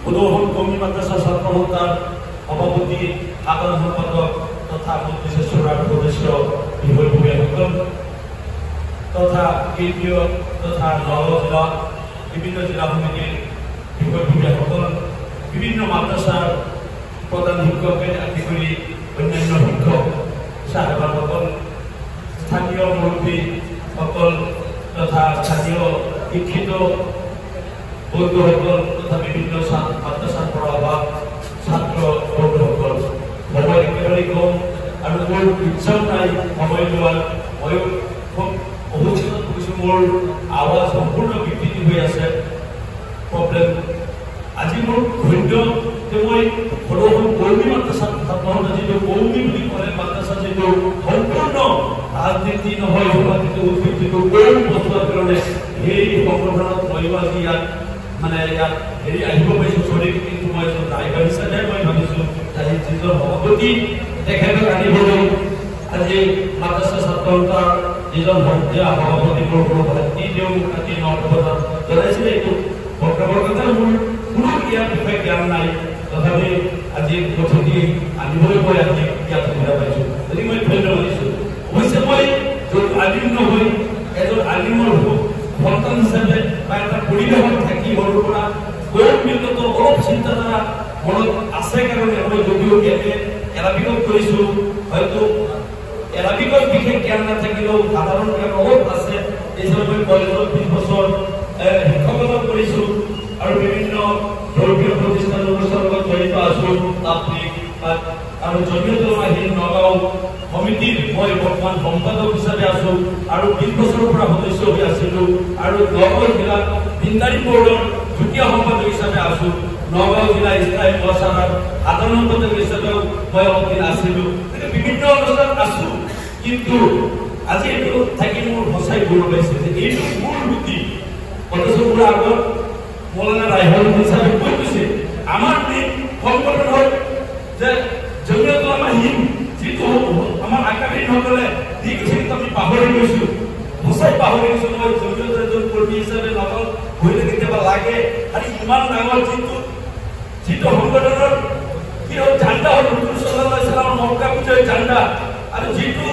উদয়হল কৌমি মাদ্রাসা ছাত্র সন্থার সভাপতি সাধারণ সম্পাদক তথা মজলিসের শুরার সদস্য বিপুল ভূমিয়াসকল তথা কেন্দ্রীয় তথা নগাঁও জেলা বিভিন্ন জেলা সমিতির বিপুল ভূমিয়াসকল বিভিন্ন মাদ্রাসার প্রধান শিক্ষককে আদি করে অন্যান্য শিক্ষক সাহেবানসকল স্থানীয় মুৰব্বীসকল তথা স্থানীয় শিক্ষিত বন্ধুসকল তথা বিভিন্ন মাদ্ৰাসাৰ পৰা অহা ছাত্ৰ বন্ধুসকল সময় একেবাৰে কম আৰু মোৰ ইচ্ছাও নাই সময় লোৱাৰ মই খুব অৱচেতন কৰিছোঁ মোৰ আৱাজ সম্পূৰ্ণ বিকৃতি হৈ আছে প্ৰব্লেম আজি মোৰ ধৈৰ্য যে মই সদৌ কৌমি মাদ্ৰাসা ছাত্ৰহঁতে যিটো কৌমি বুলি ক'লে মাদ্ৰাসা যিটো সম্পূৰ্ণ ৰাজনীতি নহয় সমাজিক উদ্ভিদ যিটো কৌম বচোৱাৰ কাৰণে সেই সংগঠনত মই আজি ইয়াত মানে ইয়াত হেৰি আহিব পাৰিছোঁ চৰি কিন্তু মই এজন ড্ৰাইভাৰ হিচাপে মই ভাবিছোঁ আজি যিজন সভাপতি তেখেতক আনিবলৈ আজি মাদ্ৰাসা ছাত্ৰ সন্থাৰ যিজন সন্ধিয়া সভাপতি মোৰ ভাতৃ তেওঁ মোক আজি ৯টা বজাত জনাইছিলে এইটো বক্তব্যৰ মোৰ কোনো ইয়াৰ বিষয়ে জ্ঞান নাই তথাপি আজি গধূলি আনিবলৈ মই আজি ইয়াত সুবিধা পাইছোঁ গতিকে মই ধন্যবাদ দিছোঁ অৱশ্যে মই আলিম নহয় এজন আলিমৰ সন্তান হিচাপে বা এটা পৰিৱেশত থাকি সৰুৰ পৰা কৌমিগত অলপ চিন্তাধাৰা মনত আছে কাৰণে মই যদিও ইয়াতে এৰাবিকত কৰিছোঁ হয়তো এৰাবিকত বিশেষ জ্ঞান নাথাকিলেও সাধাৰণ জ্ঞান অলপ আছে এই হিচাপে মই কলেজত 20 বছৰ শিক্ষকতা কৰিছোঁ আৰু বিভিন্ন ধৰ্মীয় প্ৰতিষ্ঠান অনুষ্ঠানৰ লগত জড়িত আছোঁ তাত্বিক আৰু জমিয়তুল উলামায়ে নগাঁও সমিতিৰ মই বৰ্তমান সম্পাদক হিচাপে আছোঁ আৰু 20 বছৰৰ পৰা সদস্য হৈ আছিলোঁ আৰু নগাঁও জিলা বিন্দাৰী বৰ্ডৰ দ্বিতীয় সম্পাদক হিচাপে আছোঁ নগাঁও জিলা ইছলামী মহাসভাৰ সাধাৰণ সম্পাদক হিচাপেও মই অলপদিন আছিলোঁ বিভিন্ন অনুষ্ঠানত আছোঁ কিন্তু আজি এইটো থাকি মোৰ সঁচাই গৌৰৱ পাইছে যে এইটো মূল নীতি অথচ মোৰ আগত মৌলানা ৰাইহান হিচাপে কৈ কৈছে আমাৰ সংগঠনৰ যে জমিয়তুল উলামায়ে যিটো আমাৰ আকামীসকলে দি গৈছে কিন্তু আমি পাহৰি গৈছোঁ সঁচাই পাহৰি গৈছোঁ মই জমিয়ত এজন কৰ্মী হিচাপে লগত হৈলে কেতিয়াবা লাগে আৰু ইমান ডাঙৰ যিটো সংগঠনৰ কি হ'ল ঝাণ্ডা হ'ল হুজুৰ সাল্লাল্লাহু আলাইহি ওয়াসাল্লামৰ মক্কা বিজয় ঝাণ্ডা আৰু যিটো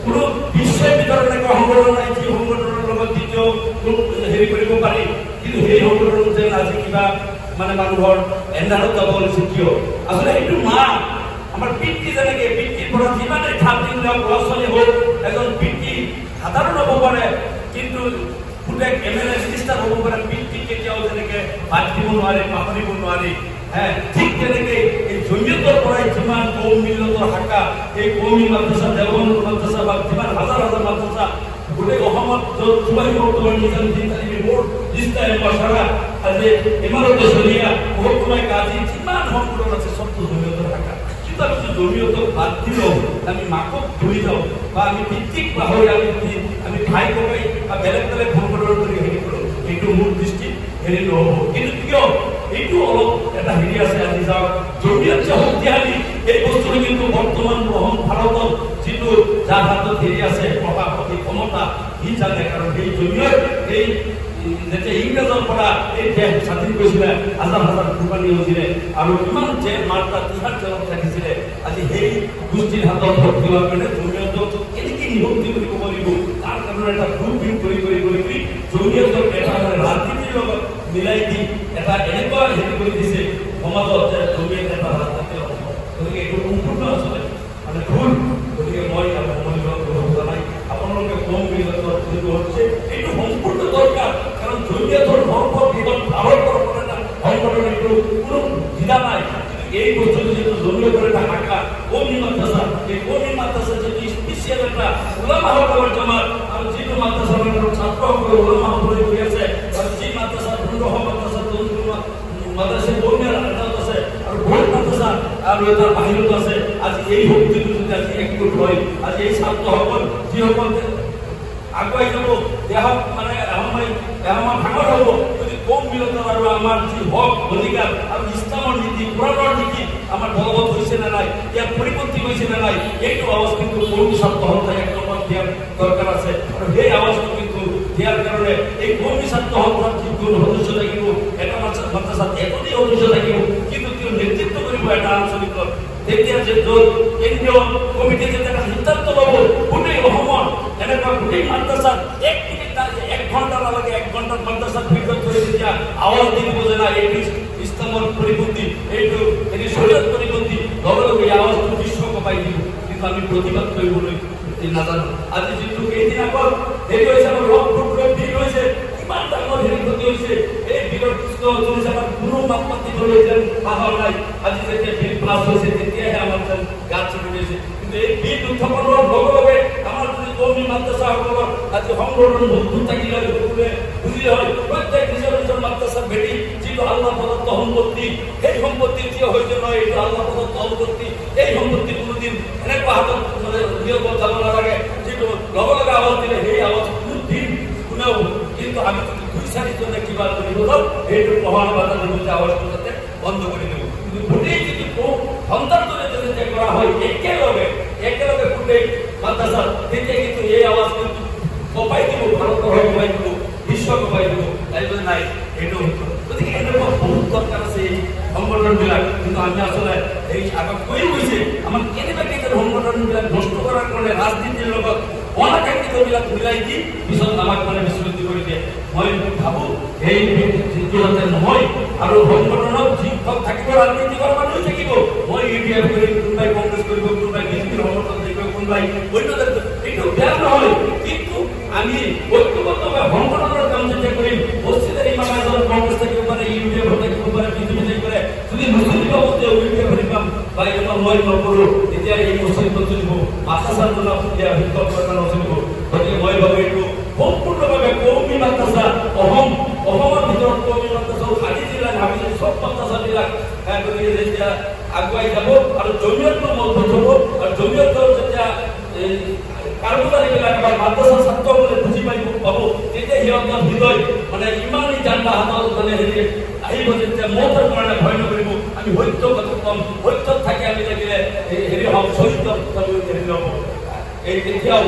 কোনো বিশ্বৰ ভিতৰত এনেকুৱা সংগঠন নাই যি সংগঠনৰ লগত দ্বিতীয় হেৰি কৰিব পাৰি কিন্তু সেই সংগঠন যেন আজি কিবা মানে মানুহৰ এন্ধাৰত যাব লৈছে কিয় আচলতে এইটো মা আমাৰ পিতৃ যেনেকৈ পিতৃৰ পৰা যিমানে ঠাপ দিলে ল'ৰা ছোৱালী হ'ল এজন পিতৃ সাধাৰণ হ'ব পাৰে কিন্তু পুতেক MLA মিনিষ্টাৰ হ'ব পাৰে পিতৃ কেতিয়াও যেনেকৈ বাদ দিব নোৱাৰে পাহৰিব নোৱাৰে ঠিক তেনেকৈ এই জমিয়তৰ পৰাই যিমান কৌমিগতৰ শাখা এই কৌমি মাদ্ৰাসা দেওবন্দ মাদ্ৰাসা বা যিমান হাজাৰ হাজাৰ মাদ্ৰাসা গোটেই অসমত য'ত চুবাহী বৰ্তমান নিজাম দিন তাৰিখে মোৰ নিষ্ঠাৰে পঢ়া আজি ইমানত চলিয়া মহকুমাই কাজি যিমান সংগঠন আছে চবটো জমিয়তৰ শাখা কিন্তু আমি জমিয়তক বাদ দিলেও আমি মাকক ধৰি যাওঁ বা আমি পিতৃক পাহৰি আমি ভাই ককাই বা বেলেগ বেলেগ সংগঠনৰ কৰি হেৰি কৰোঁ এইটো মোৰ দৃষ্টিত হেৰি নহ'ব কিন্তু কিয় এইটো অলপ এটা হেৰি আছে আজি যাওক জমিয়ত যে শক্তিশালী এই বস্তুটো কিন্তু বৰ্তমান ভাৰতত যিটো যাৰ হাতত হেৰি আছে প্ৰভাৱশালী ক্ষমতা সি জানে কাৰণ এই জমিয়ত এই যেতিয়া ইংৰাজৰ পৰা এই দেশ স্বাধীন কৰিছিলে হাজাৰ হাজাৰ কোম্পানী হৈছিলে আৰু কিমান জেল মাৰ্তা তিহাৰ জেলত থাকিছিলে আজি সেই গোষ্ঠীৰ হাতত ভৰ্তি হোৱাৰ কাৰণে জমিয়তক কেনেকৈ নিভক্তি কৰিব লাগিব তাৰ কাৰণে এটা গ্ৰুপ কৰি জমিয়তক এটা ৰাজনীতিৰ লগত মিলাই দি এটা এনেকুৱা হেৰি কৰি দিছে সমাজত যে জমিয়ত এটা ৰাজনীতি হ'ব গতিকে এইটো সম্পূৰ্ণ আচলতে মানে ভুল গতিকে মই জনাই আপোনালোকে কম বিগত হৈছে এইটো সম্পূৰ্ণ দৰকাৰ কাৰণ জমিয়তৰ ধৰ্ম কেৱল ভাৰতৰ এটা সংগঠন এইটো কোনো দ্বিধা নাই কিন্তু এই বস্তুটো যিটো জমিয়তৰ এটা শাখা কৌমি মাদ্ৰাসা এই কৌমি মাদ্ৰাসা যিটো স্পেচিয়েল এটা উলামাসকলৰ জমাত আৰু যিটো মাদ্ৰাসাৰ ছাত্ৰসকলে উলামাসকলে কৰি আছে আৰু যি মাদ্ৰাসা মাদ্ৰাসা কৌমিয়াৰ আণ্ডাৰত আছে আৰু বহুত মাদ্ৰাসা আৰু এটা বাহিৰত আছে আজি এই শক্তিটো যদি আজি একগোট হয় আজি এই ছাত্ৰসকল যিসকল আগুৱাই যাব দেহত মানে আমাৰ ভাঙৰ হ'ব যদি কৌমিগতৰ আৰু আমাৰ যি হক অধিকাৰ আৰু ইছলামৰ নীতি কোৰাণৰ নীতি আমাৰ বলবৎ হৈছে নে নাই ইয়াৰ পৰিপন্থী হৈছে নে নাই এইটো আৱাজ কিন্তু কৌমি ছাত্ৰ সন্থাই এক নম্বৰত দিয়াৰ দৰকাৰ আছে আৰু সেই আৱাজটো কিন্তু দিয়াৰ কাৰণে এই কৌমি ছাত্ৰ সংঘৰ যিবোৰ সদস্য থাকিব এটা মাদ্ৰাসাত এজনী সদস্য থাকিব কিন্তু তেওঁ নেতৃত্ব কৰিব এটা আঞ্চলিকত তেতিয়া যে কেন্দ্ৰীয় কমিটিয়ে যেতিয়া এটা সিদ্ধান্ত ল'ব গোটেই অসমৰ এনেকুৱা গোটেই মাদ্ৰাসাত এক ঘণ্টা নালাগে 1 ঘণ্টাত মাদ্ৰাসাত ভিতৰত কৰি যেতিয়া আৱাজ দি দিব যে না এইটো ইছলামৰ পৰিপন্থী এইটো শৰীয়ত পৰিপন্থী লগে লগে এই আৱাজটো বিশ্ব কমাই দিব কিন্তু আমি প্ৰতিবাদ কৰিবলৈ নাজানো আজি যিটো কেইদিন আগত হেৰি হৈছে আমাৰ ৰংপুৰৰ বিল হৈছে কিমান ডাঙৰ হেৰি ক্ষতি হৈছে এই বিলৰ কৃষ্ণ চলিছে আমাৰ কোনো মাপ পাতিবলৈ যেন পাহৰ নাই আজি যেতিয়া বিল পাছ হৈছে তেতিয়াহে আমাৰ যেন গাত চলি গৈছে কিন্তু এই বিল উত্থাপনৰ লগে লগে আমাৰ যদি কৌমি মাদ্ৰাসাসকলৰ আজি সংগঠন মজবুত থাকিলে সকলোৱে বুজি হয় প্ৰত্যেক নিজৰ নিজৰ মাদ্ৰাসাৰ ভেটি যিটো আল্লাহ প্ৰদত্ত সম্পত্তি সেই সম্পত্তি কিয় হৈছে নহয় এইটো আল্লাহ প্ৰদত্ত সম্পত্তি এই সম্পত্তি কোনোদিন এনেকুৱা হাতত মানে নিয়োগ যাব নালাগে যিটো লগে লগে আৱাজ দিলে সেই আৱাজ কোনোদিন শুনাব কিন্তু আমি যদি 2-4জনে কিবা কৰিব যাওঁ সেইটো প্ৰমাণ বাধা দিব যে আৱাজটো যাতে বন্ধ কৰি দিব কিন্তু গোটেই যদি সন্তান দৰে যেতিয়া কৰা হয় একেলগে গোটেই মাদ্ৰাসা তেতিয়া কিন্তু এই আৱাজ কিন্তু কপাই দিব ভাৰতৰ কপাই দিব বিশ্ব কপাই দিব তাই যদি নাই এইটো গতিকে এনেকুৱা বহুত দৰকাৰ আছে এই সংগঠনবিলাক কিন্তু আমি আচলতে এই আগত কৈ গৈছে আমাৰ কেনেবাকৈ সংগঠনবিলাক নষ্ট কৰাৰ কাৰণে ৰাজনীতিৰ লগত অনাকাংক্ষিতবিলাক মিলাই দি পিছত আমাক মানে বিস্মৃতি কৰি দিয়ে মই ভাবোঁ এই যিটো যাতে নহয় আৰু সংগঠনত যিসকল থাকিব ৰাজনীতি কৰা মানুহ থাকিব মই ইউডিএফ কৰিম কোনোবাই কংগ্ৰেছ কৰিব কোনোবাই বিজেপিৰ সমৰ্থন কৰিব কোনোবাই অন্য এইটো বেয়া নহয় কিন্তু আমি ঐক্যবদ্ধভাৱে সংগঠনৰ কাম যেতিয়া কৰিম মছজিদৰ ইমাম এজন কংগ্ৰেছ থাকিব পাৰে ইউডিএফ থাকিব পাৰে বিজেপি থাকিব পাৰে যদি মুছলিম বাবদে ইউডিএফ পাম বা এইটো মই নকৰোঁ তেতিয়া এই মছজিদ নচলিব মাদ্ৰাসাৰ জনা তেতিয়া শিক্ষক প্ৰদান নচলিব গতিকে মই ভাবোঁ এইটো সম্পূৰ্ণভাৱে কৌমি মাদ্ৰাসা অসমৰ ভিতৰত কৌমি মাদ্ৰাসা আজি জিলাত ভাবিছোঁ চব মাদ্ৰাসাবিলাক গতিকে যেতিয়া আগুৱাই যাব আৰু জমিয়তটো মজবুত হ'ব আৰু জমিয়তৰ যেতিয়া কাৰ্যকাৰীবিলাক আমাৰ মাদ্ৰাসা ছাত্ৰসকলে বুজি পাব তেতিয়া সিহঁতৰ হৃদয় মানে ইমানেই যান বাহনত মানে হেৰি আহিব যেতিয়া মতৰ কাৰণে ভয় নকৰিব আমি সত্য কথা কম সত্যত থাকি আমি লাগিলে হেৰি হওক চৰিত্ৰ হেৰি নহ'ব এই তেতিয়াও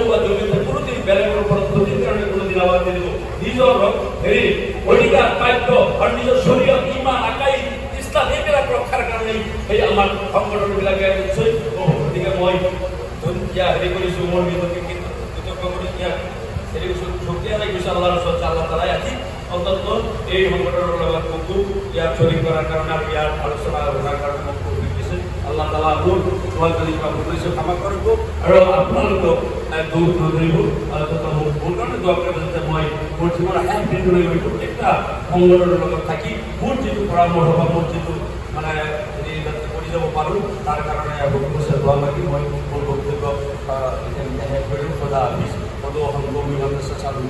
বা জমিয়তে কোনোদিন বেলেগৰ ওপৰত ক্ষতিৰ কাৰণে কোনোদিন আৱাজ নিদিব নিজৰ হেৰি অধিকাৰ প্ৰাপ্য আৰু নিজৰ শৰীৰত ইমান আকাই ইছলাম এইবিলাক ৰক্ষাৰ কাৰণে সেই আমাৰ সংগঠনবিলাকে নিশ্চয় গতিকে মই হেৰি কৰিছোঁ মোৰ নিজকে কিন্তু কৃতজ্ঞ কৰি হেৰি কৰিছোঁ শক্তিয়া লাগিছে আল্লাহৰ ওচৰত আল্লাহ তালাই আজি অন্তত এই সংগঠনৰ লগত মোকো ইয়াত জড়িত কৰাৰ কাৰণে আৰু ইয়াৰ আলোচনা হোৱাৰ কাৰণে মোক সুযোগ দিছে আল্লাহ তালা মোৰ ছোৱালী কৰিছোঁ ক্ষমা কৰিব আৰু আপোনালোকক দুখ নধৰিব মোক মোৰ কাৰণে দোৱা কৰিব যাতে মই মোৰ জীৱনৰ এক দিনলৈ গৈ প্ৰত্যেকটা সংগঠনৰ লগত থাকি মোৰ যিটো পৰামৰ্শ বা মোৰ যিটো মানে হেৰি যাতে কৰি যাব পাৰোঁ তাৰ কাৰণে ভগৱানৰ দোৱা মাগি মই মোৰ বক্তব্য শেষ কৰিলোঁ সদা হাফিজ সদৌ অসম কৌমি মাদ্ৰাসা চালু